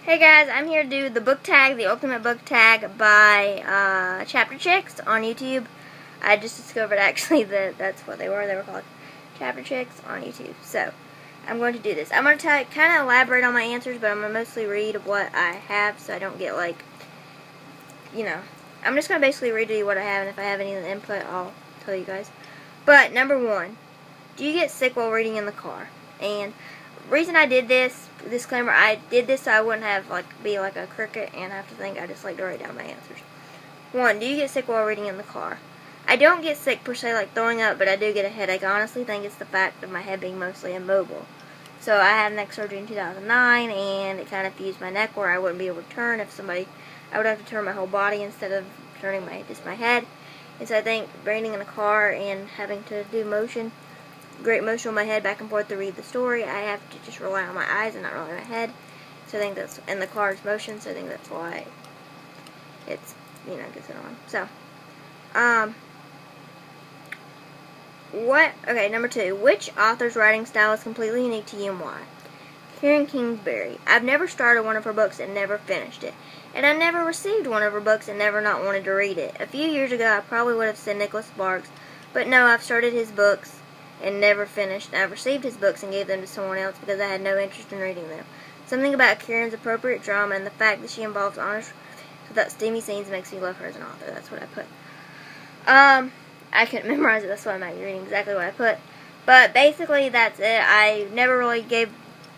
Hey guys, I'm here to do the book tag, the ultimate book tag by Chapter Chicks on YouTube. I just discovered actually that that's what they were. They were called Chapter Chicks on YouTube. So, I'm going to do this. I'm going to kind of elaborate on my answers, but I'm going to mostly read what I have so I don't get like, I'm just going to basically read to you what I have, and if I have any input, I'll tell you guys. But, number one, do you get sick while reading in the car? And reason I did this, disclaimer, I did this so I wouldn't have be like a cricket and have to think. I just like to write down my answers. 1. Do you get sick while reading in the car? I don't get sick per se like throwing up, but I do get a headache. I honestly think it's the fact of my head being mostly immobile. So I had neck surgery in 2009 and it kind of fused my neck where I wouldn't be able to turn I would have to turn my whole body instead of turning just my head. And so I think reading in a car and having to do great motion with my head back and forth to read the story, I have to just rely on my eyes and not rely on my head. So I think that's, and the car's motion, so I think that's why it's, gets it on. So, okay, number 2, which author's writing style is completely unique to you and why? Karen Kingsbury. I've never started one of her books and never finished it. And I never received one of her books and never not wanted to read it. A few years ago, I probably would have said Nicholas Sparks, but no, I've started his books and never finished. I've received his books and gave them to someone else because I had no interest in reading them. Something about Karen's appropriate drama and the fact that she involves honest without steamy scenes makes me love her as an author. That's what I put. I couldn't memorize it, that's why I'm not reading exactly what I put. But basically, that's it. I never really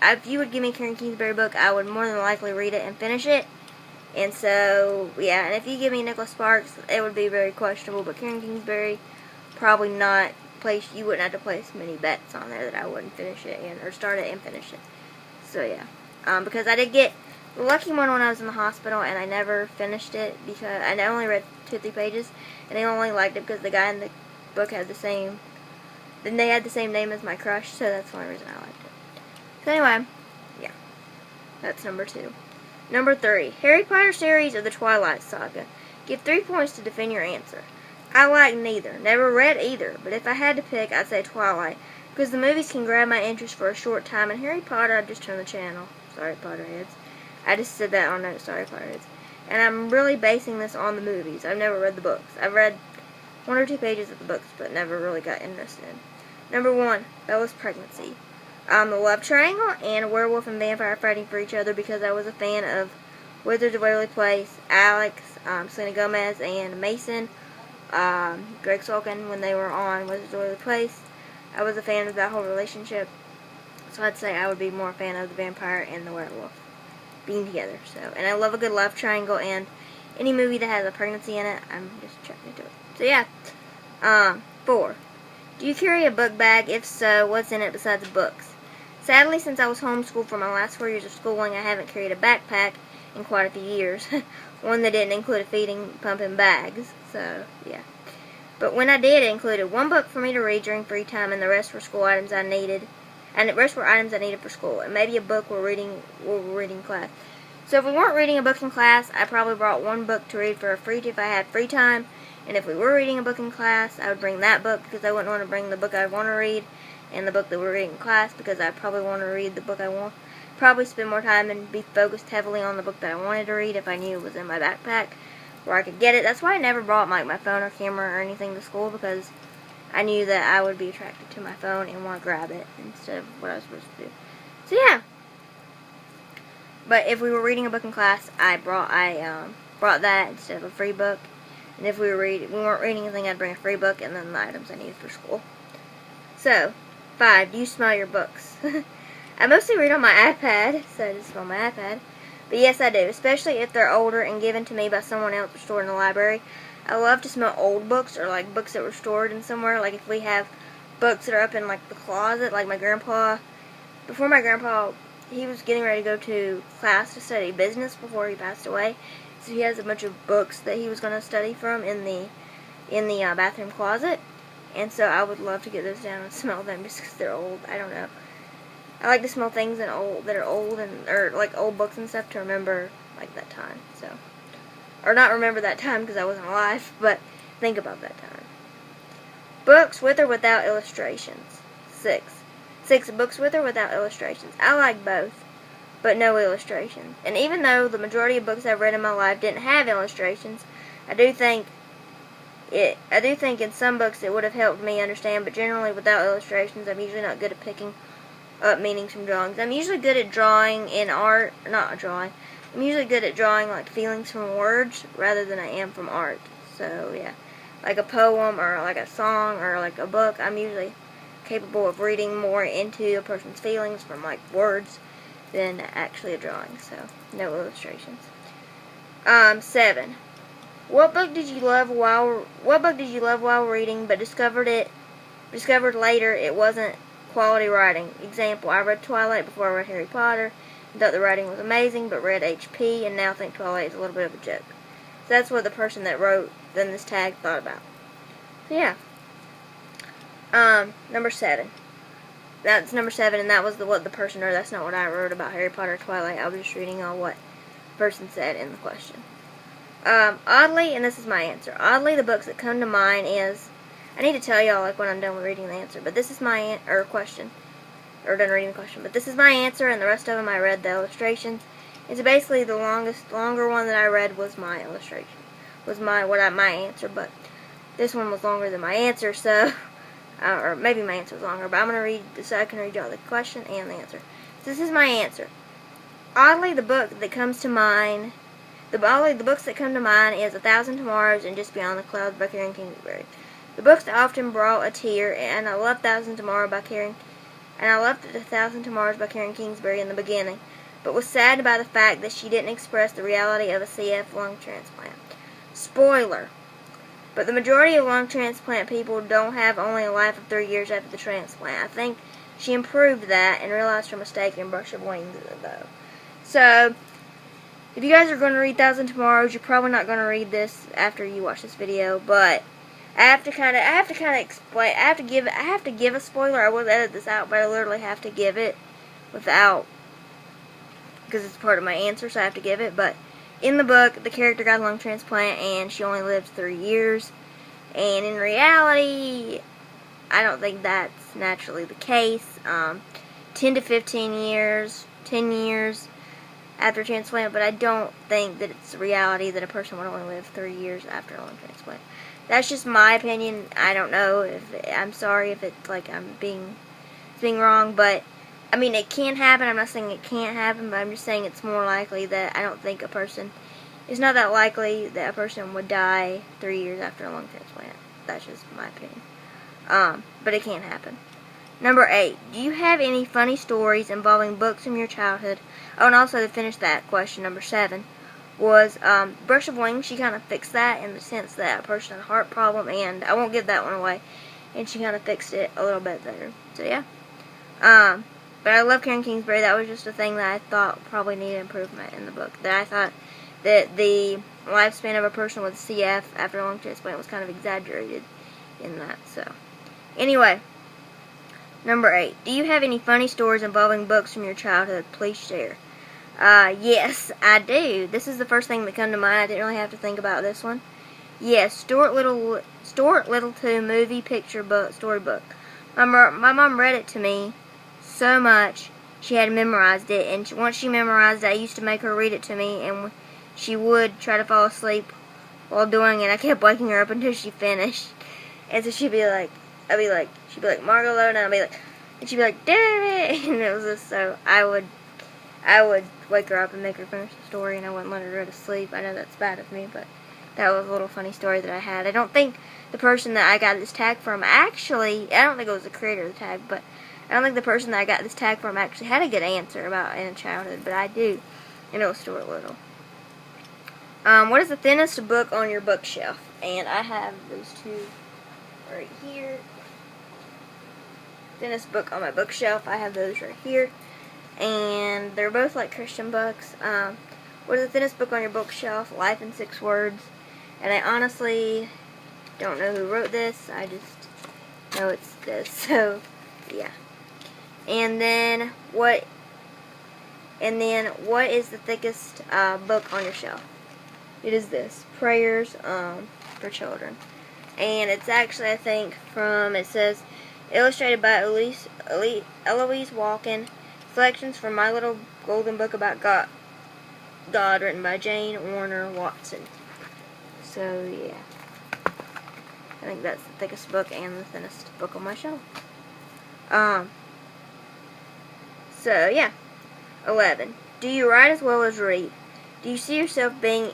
if you would give me a Karen Kingsbury book, I would more than likely read it and finish it. And so, yeah, and if you give me Nicholas Sparks, it would be very questionable. But Karen Kingsbury, probably not. You wouldn't have to place many bets on there that I wouldn't finish it or start it and finish it. So yeah, because I did get the lucky one when I was in the hospital and I never finished it because I only read 2 or 3 pages and I only liked it because the guy in the book had the same name as my crush, so that's the only reason I liked it. So anyway, yeah, that's number 2. Number 3, Harry Potter series or the Twilight Saga? Give 3 points to defend your answer. I like neither. Never read either. But if I had to pick, I'd say Twilight. Because the movies can grab my interest for a short time. And Harry Potter, I'd just turn the channel. Sorry, Potterheads. I just said that on note. Sorry, Potterheads. And I'm really basing this on the movies. I've never read the books. I've read 1 or 2 pages of the books, but never really got interested. Number 1, Bella's pregnancy. The love triangle and a werewolf and vampire fighting for each other because I was a fan of Wizards of Waverly Place, Alex, Selena Gomez, and Mason. Greg Sulkin when they were on Wizards of Waverly Place. I was a fan of that whole relationship, so I'd say I would be more a fan of the vampire and the werewolf being together. So, and I love a good love triangle, and any movie that has a pregnancy in it, I'm just checking into it. So yeah. 4. Do you carry a book bag? If so, what's in it besides books? Sadly, since I was homeschooled for my last 4 years of schooling, I haven't carried a backpack in quite a few years. One that didn't include a feeding pump and bags. So, yeah. But when I did, it included 1 book for me to read during free time, and the rest were school items I needed. And the rest were items I needed for school, and maybe a book we're reading class. So if we weren't reading a book in class, I probably brought 1 book to read if I had free time. And if we were reading a book in class, I would bring that book because I wouldn't want to bring the book I want to read and the book that we're reading in class because I probably want to read the book I want. Probably spend more time and be focused heavily on the book that I wanted to read if I knew it was in my backpack where I could get it. That's why I never brought my phone or camera or anything to school because I knew that I would be attracted to my phone and want to grab it instead of what I was supposed to do. So yeah. But if we were reading a book in class, I brought that instead of a free book. And if we weren't reading anything, I'd bring a free book and then the items I needed for school. So, 5. Do you smell your books? I mostly read on my iPad, so I just smell my iPad. But yes, I do, especially if they're older and given to me by someone else or stored in the library. I love to smell old books or like books that were stored in somewhere. Like if we have books that are up in like the closet, like my grandpa. Before my grandpa, he was getting ready to go to class to study business before he passed away. So he has a bunch of books that he was going to study from in the bathroom closet. And so I would love to get those down and smell them just because they're old. I don't know. I like to smell things that are old or like old books and stuff to remember like that time. So, or not remember that time because I wasn't alive, but think about that time. Books with or without illustrations. 6. Books with or without illustrations. I like both. but no illustrations. And even though the majority of books I've read in my life didn't have illustrations, I do think in some books it would have helped me understand, but generally without illustrations, I'm usually not good at picking up meanings from drawings. I'm usually good at drawing in art, not drawing. I'm usually good at drawing like feelings from words rather than I am from art. So yeah, like a poem or like a song or like a book, I'm usually capable of reading more into a person's feelings from like words than actually a drawing. So no illustrations. 7. What book did you love while reading, but discovered later it wasn't quality writing? Example: I read Twilight before I read Harry Potter, and thought the writing was amazing, but read H.P. and now think Twilight is a little bit of a joke. So that's what the person that wrote then this tag thought about. So yeah. Number 7. That's number 7, and that was what the person wrote. That's not what I wrote about Harry Potter or Twilight. I was just reading on what the person said in the question. Oddly, and this is my answer, oddly the books that come to mind is, I need to tell y'all like when I'm done with reading the answer, but this is my question, or done reading the question, but this is my answer, and the rest of them I read the illustrations. It's basically the longer one that I read was my illustration, was my answer, but this one was longer than my answer, so, or maybe my answer was longer, but I'm going to read this so I can read y'all the question and the answer. So this is my answer. Oddly, the book that comes to mind, the books that come to mind is A Thousand Tomorrows and Just Beyond the Clouds by Karen Kingsbury. The books that often brought a tear, and I loved A Thousand Tomorrows by Karen Kingsbury in the beginning, but was saddened by the fact that she didn't express the reality of a CF lung transplant. Spoiler. But the majority of lung transplant people don't have only a life of 3 years after the transplant. I think she improved that and realized her mistake in Brush of Wings, though. So, if you guys are going to read Thousand Tomorrows, you're probably not going to read this after you watch this video, but I have to kind of explain, I have to give a spoiler. I will edit this out, but I literally have to give it without, because it's part of my answer, so I have to give it. But in the book, the character got a lung transplant, and she only lived 3 years, and in reality, I don't think that's naturally the case. 10 to 15 years, 10 years after transplant, but I don't think that it's reality that a person would only live 3 years after a lung transplant. That's just my opinion. I don't know if, I'm sorry if it's like I'm being wrong, but I mean, it can happen. I'm not saying it can't happen, but I'm just saying it's more likely that I don't think it's not that likely that a person would die 3 years after a lung transplant. That's just my opinion. But it can happen. Number 8. Do you have any funny stories involving books from your childhood? Oh, and also to finish that question, number 7, was Brush of Wings. She kind of fixed that in the sense that a person had a heart problem, and I won't give that one away. And she kind of fixed it a little bit better. So, yeah. But I love Karen Kingsbury. That was just a thing that I thought probably needed improvement in the book. That I thought that the lifespan of a person with CF after a lung transplant was kind of exaggerated in that. So, anyway. Number 8. Do you have any funny stories involving books from your childhood? Please share. Yes, I do. This is the first thing that came to mind. I didn't really have to think about this one. Yes, Stuart Little 2 movie picture book, storybook. My mom read it to me so much she had memorized it, and once she memorized it, I used to make her read it to me, and she would try to fall asleep while doing it. I kept waking her up until she finished, and so she'd be like, Margot Lowe, and I'd be like, and she'd be like, damn it, and it was just so, I would wake her up and make her finish the story, and I wouldn't let her go to sleep. I know that's bad of me, but that was a little funny story that I had. I don't think the person that I got this tag from actually, I don't think it was the creator of the tag, but I don't think the person that I got this tag from actually had a good answer about in childhood, but I do, and it was Stuart Little. What is the thinnest book on your bookshelf? And I have those two right here. Thinnest book on my bookshelf, I have those right here, and they're both like Christian books. What is the thinnest book on your bookshelf? Life in 6 Words. And I honestly don't know who wrote this. I just know it's this. So yeah. And then what is the thickest book on your shelf? It is this, Prayers for Children. And it's actually, I think, it says illustrated by Eloise Walken, Selections from My Little Golden Book About God, written by Jane Warner Watson. So, yeah. I think that's the thickest book and the thinnest book on my shelf. So, yeah. 11. Do you write as well as read? Do you see yourself in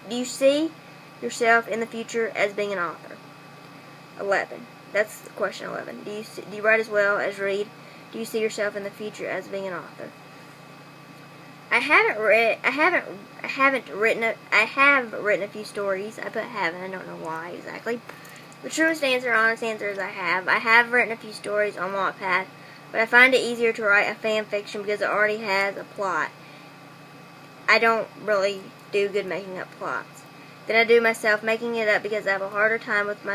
the future as being an author? 11. That's question 11. Do you write as well as read? Do you see yourself in the future as being an author? I have written a few stories. I put haven't. I don't know why exactly. The truest answer, honest answer is I have. I have written a few stories on Wattpad, but I find it easier to write a fan fiction because it already has a plot. I don't really do good making up plots. Then I do myself making it up because I have a harder time with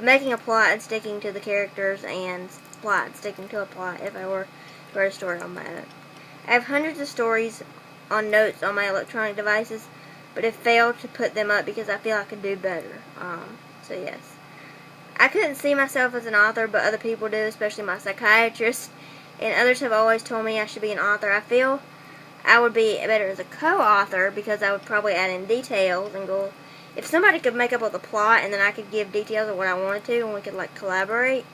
making a plot and sticking to the characters and sticking to a plot if I were to write a story on my own. I have hundreds of stories on notes on my electronic devices, but have failed to put them up because I feel I could do better. So yes. I couldn't see myself as an author, but other people do, especially my psychiatrist, and others have always told me I should be an author. I feel I would be better as a co-author because I would probably add in details and go, if somebody could make up all the plot and then I could give details of what I wanted to and we could like collaborate,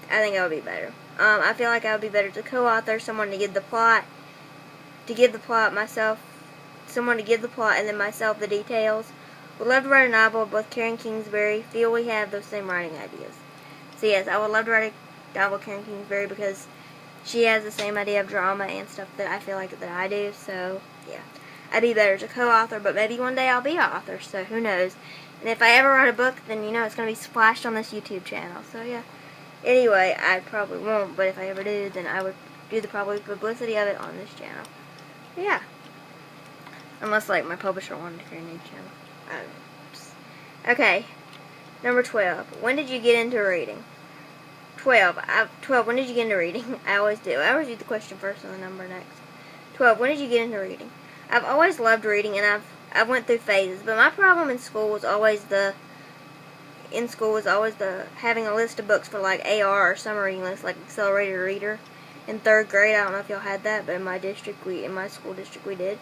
I think I would be better. I feel like I would be better as a co-author, someone to give the plot and then myself the details. Would love to write a novel of both Karen Kingsbury. Feel we have those same writing ideas. So yes, I would love to write a novel of Karen Kingsbury because she has the same idea of drama and stuff that I feel like that I do. So yeah, I'd be better as a co-author, but maybe one day I'll be an author. So who knows? And if I ever write a book, then you know it's gonna be splashed on this YouTube channel. So yeah. Anyway, I probably won't, but if I ever do, then I would do the publicity of it on this channel. But yeah. Unless like my publisher wanted to create a new channel. I don't know. Okay. Number 12. When did you get into reading? 12. When did you get into reading? I always do. I always read the question first and the number next. 12. When did you get into reading? I've always loved reading, and I've went through phases, but my problem in school was always having a list of books for like AR or summer reading list, like Accelerated Reader. In 3rd grade, I don't know if y'all had that, but in my school district we did.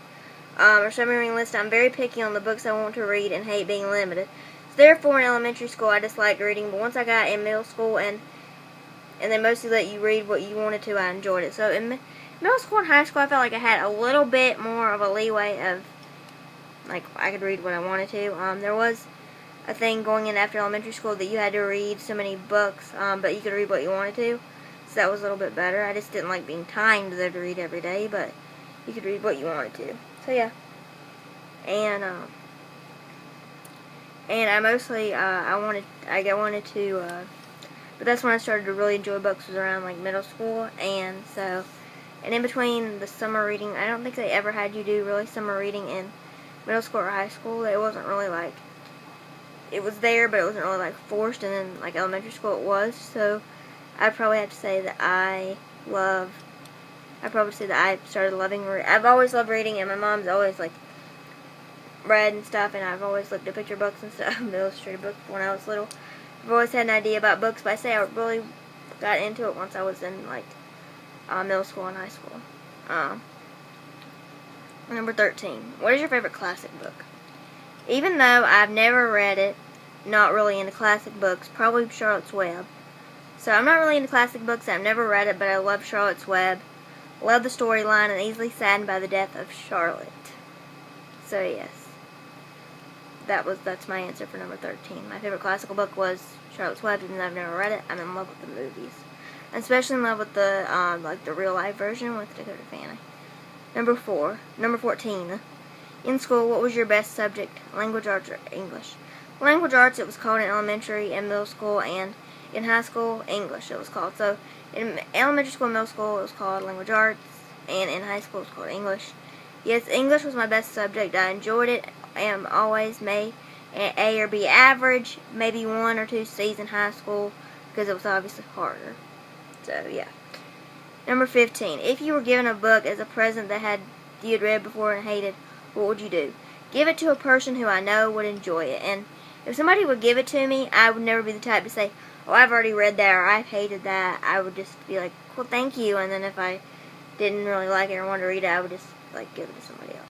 Or summer reading list. I'm very picky on the books I want to read and hate being limited. So therefore, in elementary school, I disliked reading, but once I got in middle school and they mostly let you read what you wanted to, I enjoyed it. So in middle school and high school, I felt like I had a little bit more of a leeway of, like, I could read what I wanted to. There was a thing going in after elementary school that you had to read so many books, but you could read what you wanted to. So that was a little bit better. I just didn't like being timed there to read every day, but you could read what you wanted to. So yeah. And I mostly but that's when I started to really enjoy books, was around like middle school, and in between the summer reading, I don't think they ever had you do really summer reading in middle school or high school. It wasn't really like, it was there, but it wasn't really like forced, and then like elementary school it was. So I'd probably have to say that I started loving reading. I've always loved reading, and my mom's always like read and stuff, and I've always looked at picture books and stuff, illustrated books when I was little. I've always had an idea about books, but I say I really got into it once I was in like middle school and high school. Number 13. What is your favorite classic book? Even though I've never read it, not really into classic books, probably Charlotte's Web. So I'm not really into classic books, I've never read it, but I love Charlotte's Web. Love the storyline, and easily saddened by the death of Charlotte. So yes. That's my answer for number 13. My favorite classical book was Charlotte's Web, even though I've never read it. I'm in love with the movies. I'm especially in love with the the real life version with Dakota Fanning. Number 14. In school, what was your best subject? Language arts or English? Language arts, it was called in elementary and middle school, and in high school, English it was called. So in elementary school and middle school, it was called language arts, and in high school, it was called English. Yes, English was my best subject. I enjoyed it. I am always made an A or B average, maybe 1 or 2 C's in high school, because it was obviously harder. So, yeah. Number 15. If you were given a book as a present that you had read before and hated, what would you do? Give it to a person who I know would enjoy it. And if somebody would give it to me, I would never be the type to say, oh, I've already read that, or I've hated that. I would just be like, well, thank you. And then if I didn't really like it or wanted to read it, I would just like give it to somebody else.